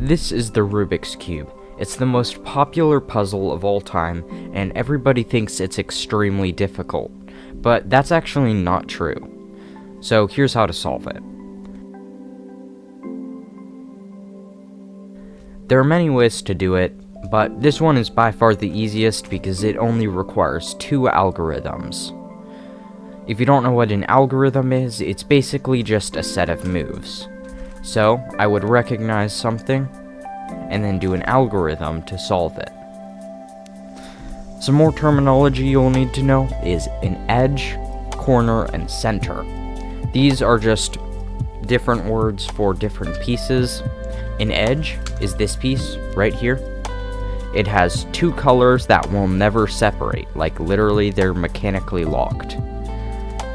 This is the Rubik's Cube. It's the most popular puzzle of all time, and everybody thinks it's extremely difficult. But that's actually not true. So here's how to solve it. There are many ways to do it, but this one is by far the easiest because it only requires 2 algorithms. If you don't know what an algorithm is, it's basically just a set of moves. So, I would recognize something, and then do an algorithm to solve it. Some more terminology you'll need to know is an edge, corner, and center. These are just different words for different pieces. An edge is this piece right here. It has 2 colors that will never separate, like literally they're mechanically locked.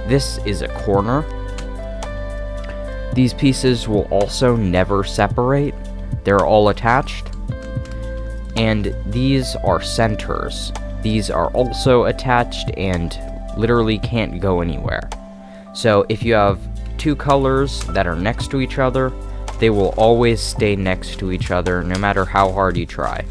This is a corner. These pieces will also never separate. They're all attached. And these are centers. These are also attached and literally can't go anywhere. So if you have 2 colors that are next to each other, they will always stay next to each other no matter how hard you try.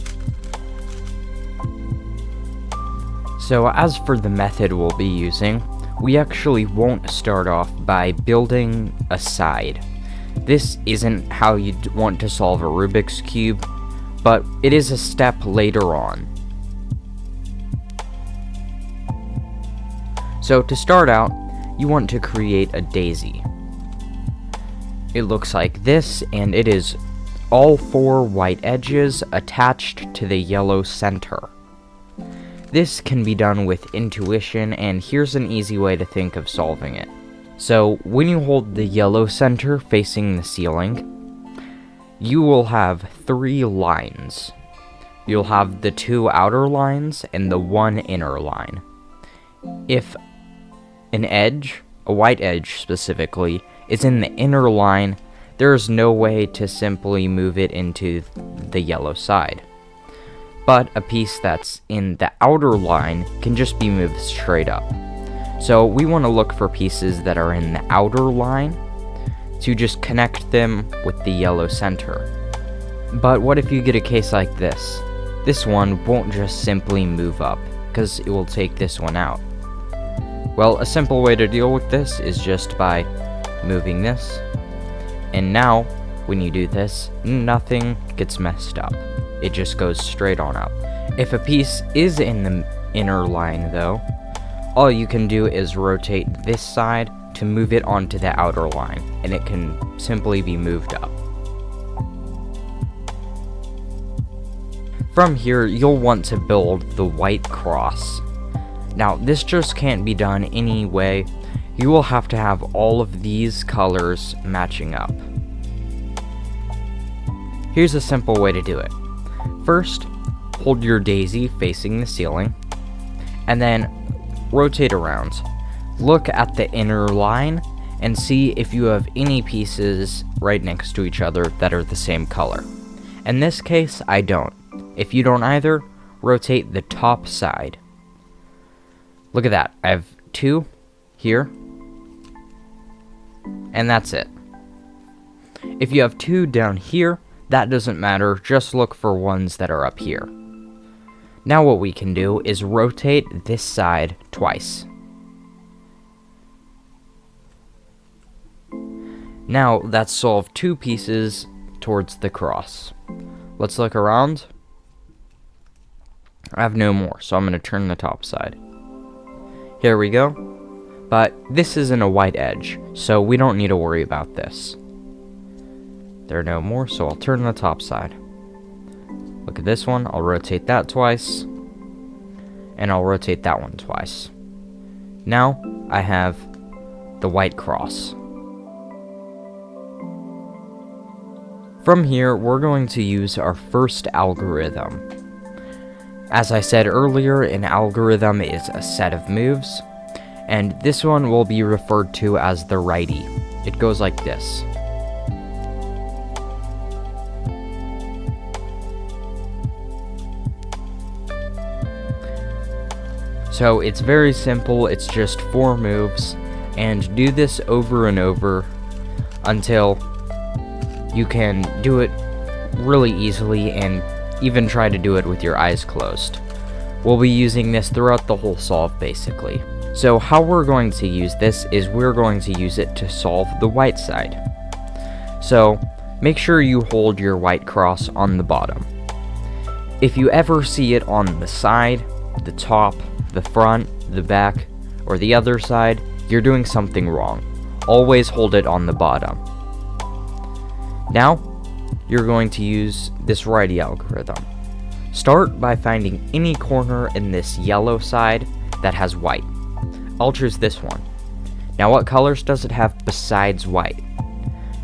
So as for the method we'll be using, we actually won't start off by building a side. This isn't how you'd want to solve a Rubik's Cube, but it is a step later on. So to start out, you want to create a daisy. It looks like this, and it is all 4 white edges attached to the yellow center. This can be done with intuition, and here's an easy way to think of solving it. So, when you hold the yellow center facing the ceiling, you will have 3 lines. You'll have the 2 outer lines and the 1 inner line. If an edge, a white edge specifically, is in the inner line, there is no way to simply move it into the yellow side. But a piece that's in the outer line can just be moved straight up. So we want to look for pieces that are in the outer line to just connect them with the yellow center. But what if you get a case like this? This one won't just simply move up, because it will take this one out. Well, a simple way to deal with this is just by moving this. And now, when you do this, nothing gets messed up. It just goes straight on up. If a piece is in the inner line though, all you can do is rotate this side to move it onto the outer line, and it can simply be moved up. From here, you'll want to build the white cross. Now, this just can't be done any way. You will have to have all of these colors matching up. Here's a simple way to do it. First, hold your daisy facing the ceiling, and then rotate around. Look at the inner line and see if you have any pieces right next to each other that are the same color. In this case, I don't. If you don't either, rotate the top side. Look at that. I have 2 here, and that's it. If you have 2 down here, that doesn't matter, just look for ones that are up here. Now what we can do is rotate this side twice. Now that's solved 2 pieces towards the cross. Let's look around. I have no more, so I'm going to turn the top side. Here we go. But this isn't a white edge, so we don't need to worry about this. There are no more, so I'll turn the top side. Look at this one, I'll rotate that twice, and I'll rotate that one twice. Now, I have the white cross. From here, we're going to use our first algorithm. As I said earlier, an algorithm is a set of moves, and this one will be referred to as the righty. It goes like this. So it's very simple, it's just 4 moves, and do this over and over until you can do it really easily and even try to do it with your eyes closed. We'll be using this throughout the whole solve basically. So how we're going to use this is we're going to use it to solve the white side. So make sure you hold your white cross on the bottom. If you ever see it on the side, the top, the front, the back, or the other side, you're doing something wrong. Always hold it on the bottom. Now, you're going to use this righty algorithm. Start by finding any corner in this yellow side that has white. I'll choose this one. Now what colors does it have besides white?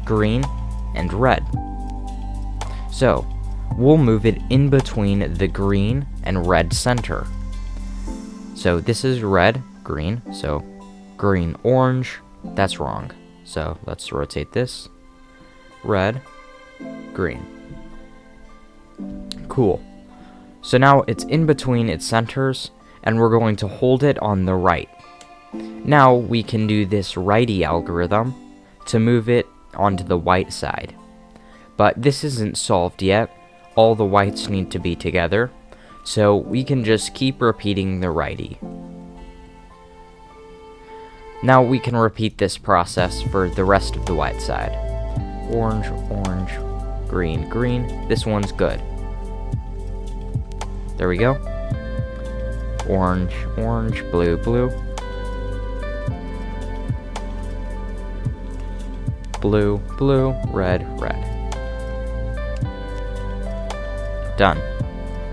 Green and red. So, we'll move it in between the green and red center. So this is red, green, so green, orange, that's wrong. So let's rotate this. Red, green. Cool. So now it's in between its centers, and we're going to hold it on the right. Now we can do this righty algorithm to move it onto the white side. But this isn't solved yet. All the whites need to be together, so we can just keep repeating the righty. Now we can repeat this process for the rest of the white side. Orange, orange, green, green. This one's good. There we go. Orange, orange, blue, blue. Blue, blue, red, red. Done.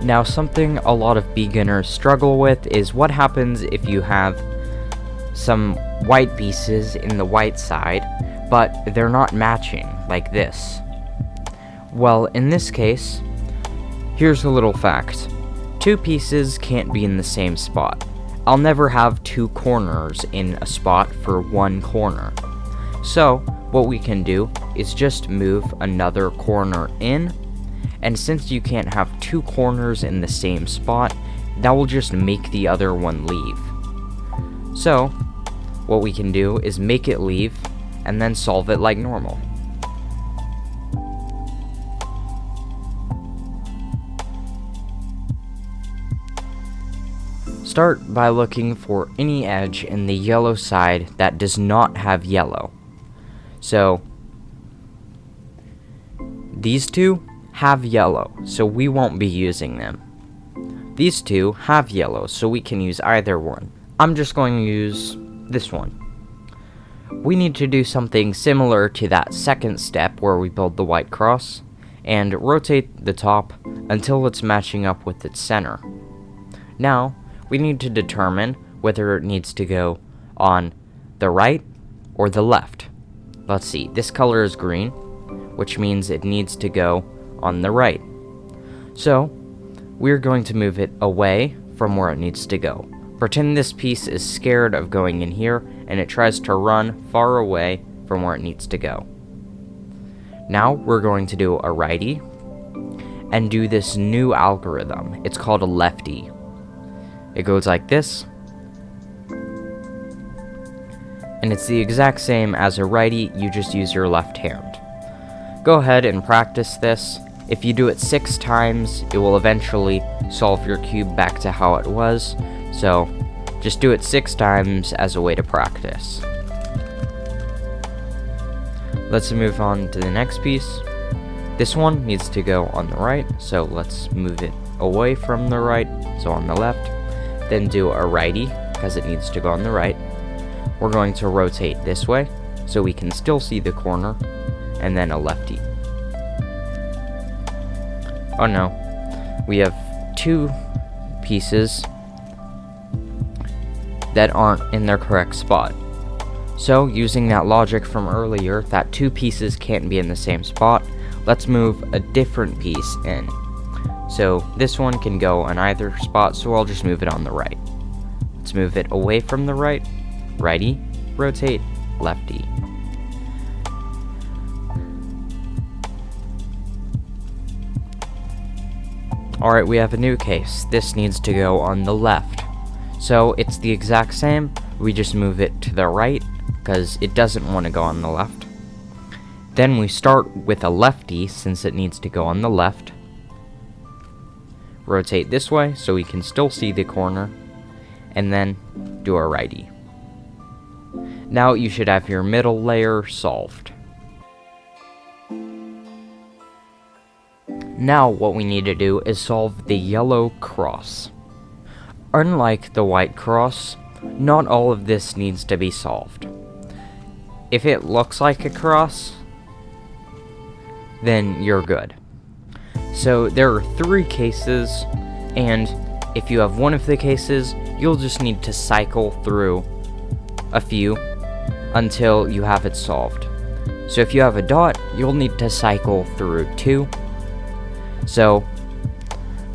Now something a lot of beginners struggle with is what happens if you have some white pieces in the white side, but they're not matching, like this. Well, in this case, here's a little fact. Two pieces can't be in the same spot. I'll never have two corners in a spot for one corner. So, what we can do is just move another corner in, and since you can't have two corners in the same spot, that will just make the other one leave. So, what we can do is make it leave, and then solve it like normal. Start by looking for any edge in the yellow side that does not have yellow. So, these two have yellow, so we won't be using them. These two have yellow, so we can use either one. I'm just going to use this one. We need to do something similar to that second step where we build the white cross, and rotate the top until it's matching up with its center. Now, we need to determine whether it needs to go on the right or the left. Let's see, this color is green, which means it needs to go on the right. So, we're going to move it away from where it needs to go. Pretend this piece is scared of going in here, and it tries to run far away from where it needs to go. Now, we're going to do a righty, and do this new algorithm. It's called a lefty. It goes like this, and it's the exact same as a righty, you just use your left hand. Go ahead and practice this. If you do it 6 times, it will eventually solve your cube back to how it was, so just do it 6 times as a way to practice. Let's move on to the next piece. This one needs to go on the right, so let's move it away from the right, so on the left. Then do a righty, because it needs to go on the right. We're going to rotate this way, so we can still see the corner, and then a lefty. Oh no, we have 2 pieces that aren't in their correct spot. So, using that logic from earlier, that 2 pieces can't be in the same spot, let's move a different piece in. So, this one can go on either spot, so I'll just move it on the right. Let's move it away from the right, righty, rotate, lefty. Alright, we have a new case. This needs to go on the left. So it's the exact same, we just move it to the right, because it doesn't want to go on the left. Then we start with a lefty since it needs to go on the left. Rotate this way so we can still see the corner, and then do a righty. Now you should have your middle layer solved. Now what we need to do is solve the yellow cross. Unlike the white cross, not all of this needs to be solved. If it looks like a cross, then you're good. So there are 3 cases, and if you have one of the cases, you'll just need to cycle through a few until you have it solved. So if you have a dot, you'll need to cycle through 2. So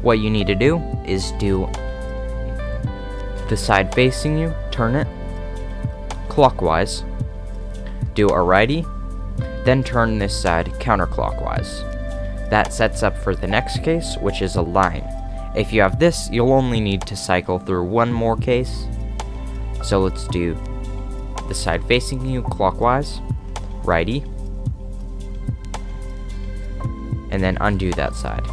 what you need to do is do the side facing you, turn it clockwise, do a righty, then turn this side counterclockwise. That sets up for the next case, which is a line. If you have this, you'll only need to cycle through 1 more case. So let's do the side facing you clockwise, righty, and then undo that side.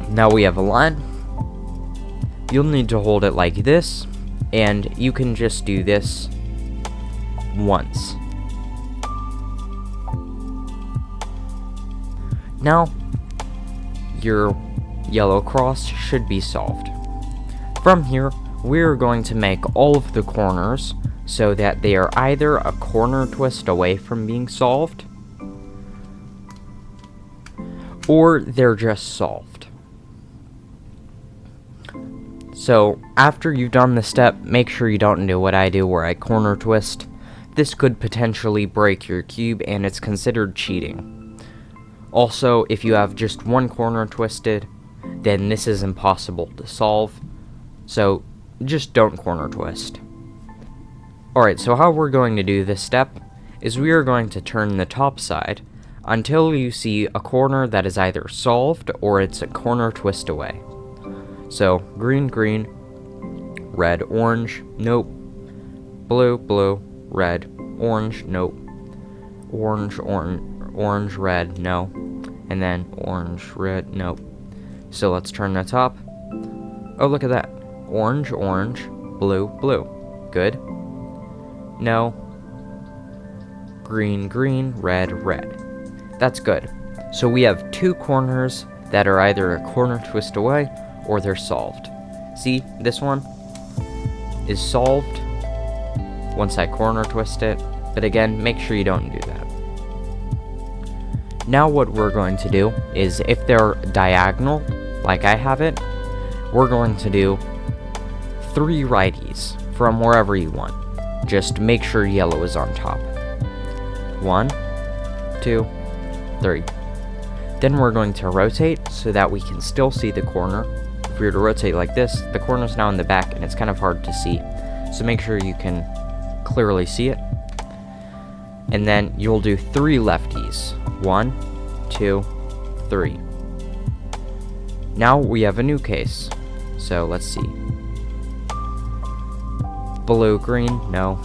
Now we have a line. You'll need to hold it like this, and you can just do this once. Now, your yellow cross should be solved. From here, we're going to make all of the corners so that they are either a corner twist away from being solved, or they're just solved. So, after you've done this step, make sure you don't do what I do where I corner twist. This could potentially break your cube, and it's considered cheating. Also, if you have just one corner twisted, then this is impossible to solve. So, just don't corner twist. Alright, so how we're going to do this step is we are going to turn the top side until you see a corner that is either solved or it's a corner twist away. So, green, green, red, orange, nope, blue, blue, red, orange, nope, orange, orange, red, no, and then orange, red, nope. So let's turn the top. Oh, look at that. Orange, orange, blue, blue. Good. No. Green, green, red, red. That's good. So we have 2 corners that are either a corner twist away or they're solved. See, this one is solved once I corner twist it, but again, make sure you don't do that. Now what we're going to do is, if they're diagonal, like I have it, we're going to do 3 righties from wherever you want. Just make sure yellow is on top. 1, 2, 3. Then we're going to rotate so that we can still see the corner. If we were to rotate like this, the corner's now in the back and it's kind of hard to see. So make sure you can clearly see it. And then you'll do 3 lefties. 1, 2, 3. Now we have a new case. So let's see. Blue, green, no.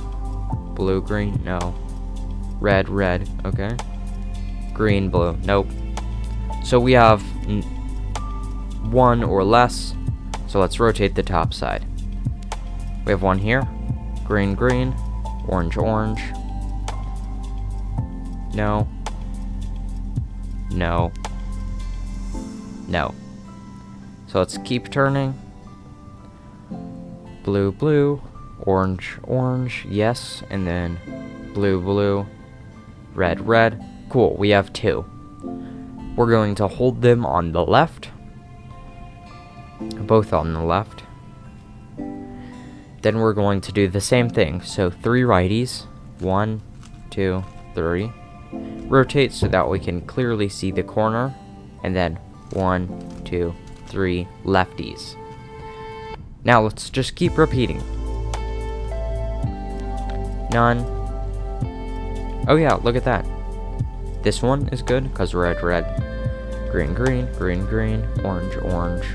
Blue, green, no. Red, red, okay. Green, blue, nope. So we have 1 or less. So let's rotate the top side. We have 1 here. Green, green, orange, orange. No. No. No. So let's keep turning. Blue, blue, orange, orange, yes, and then blue, blue, red, red. Cool, we have 2. We're going to hold them on the left. Both on the left. Then we're going to do the same thing. So 3 righties. 1, 2, 3. Rotate so that we can clearly see the corner. And then 1, 2, 3 lefties. Now let's just keep repeating. None. Oh yeah, look at that. This one is good because red, red. Green, green, green, green, orange, orange.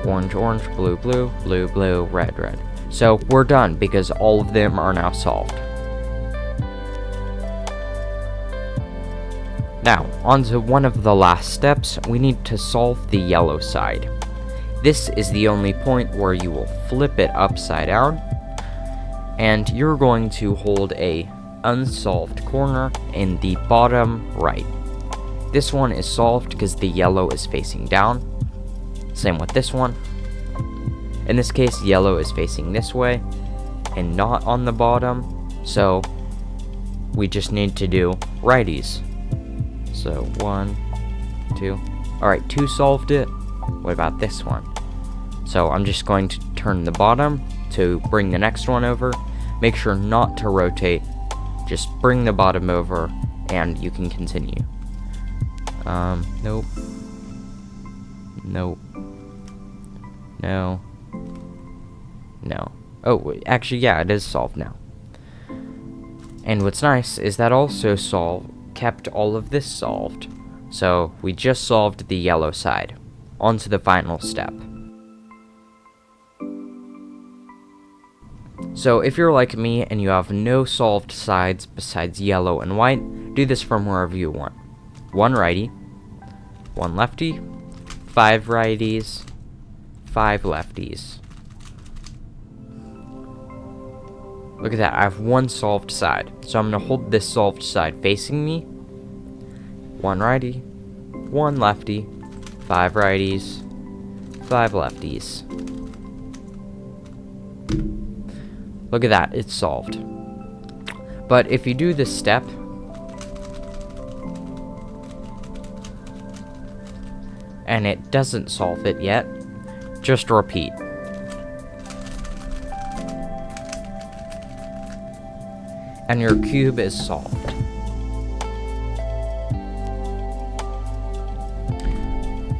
Orange, orange, blue, blue, blue, blue, red, red. So we're done because all of them are now solved. Now, on to one of the last steps, we need to solve the yellow side. This is the only point where you will flip it upside down, and you're going to hold a unsolved corner in the bottom right. This one is solved because the yellow is facing down. Same with this one. In this case, yellow is facing this way and not on the bottom, so we just need to do righties. So 1, 2. Alright, 2 solved it. What about this one? So I'm just going to turn the bottom to bring the next one over. Make sure not to rotate. Just bring the bottom over and you can continue. Nope. Nope. No. No. Oh, actually, yeah, it is solved now. And what's nice is that also kept all of this solved. So we just solved the yellow side. On to the final step. So if you're like me and you have no solved sides besides yellow and white, do this from wherever you want. 1 righty, 1 lefty, 5 righties, 5 lefties. Look at that, I have 1 solved side. So I'm going to hold this solved side facing me. 1 righty, 1 lefty, 5 righties, 5 lefties. Look at that, it's solved. But if you do this step, and it doesn't solve it yet, just repeat. And your cube is solved.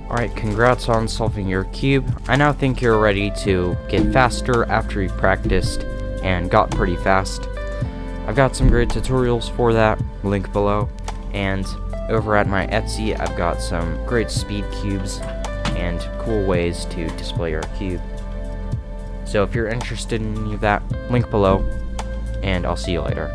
Alright, congrats on solving your cube. I now think you're ready to get faster after you've practiced and got pretty fast. I've got some great tutorials for that, link below, and over at my Etsy I've got some great speed cubes and cool ways to display your cube. So if you're interested in any of that, link below, and I'll see you later.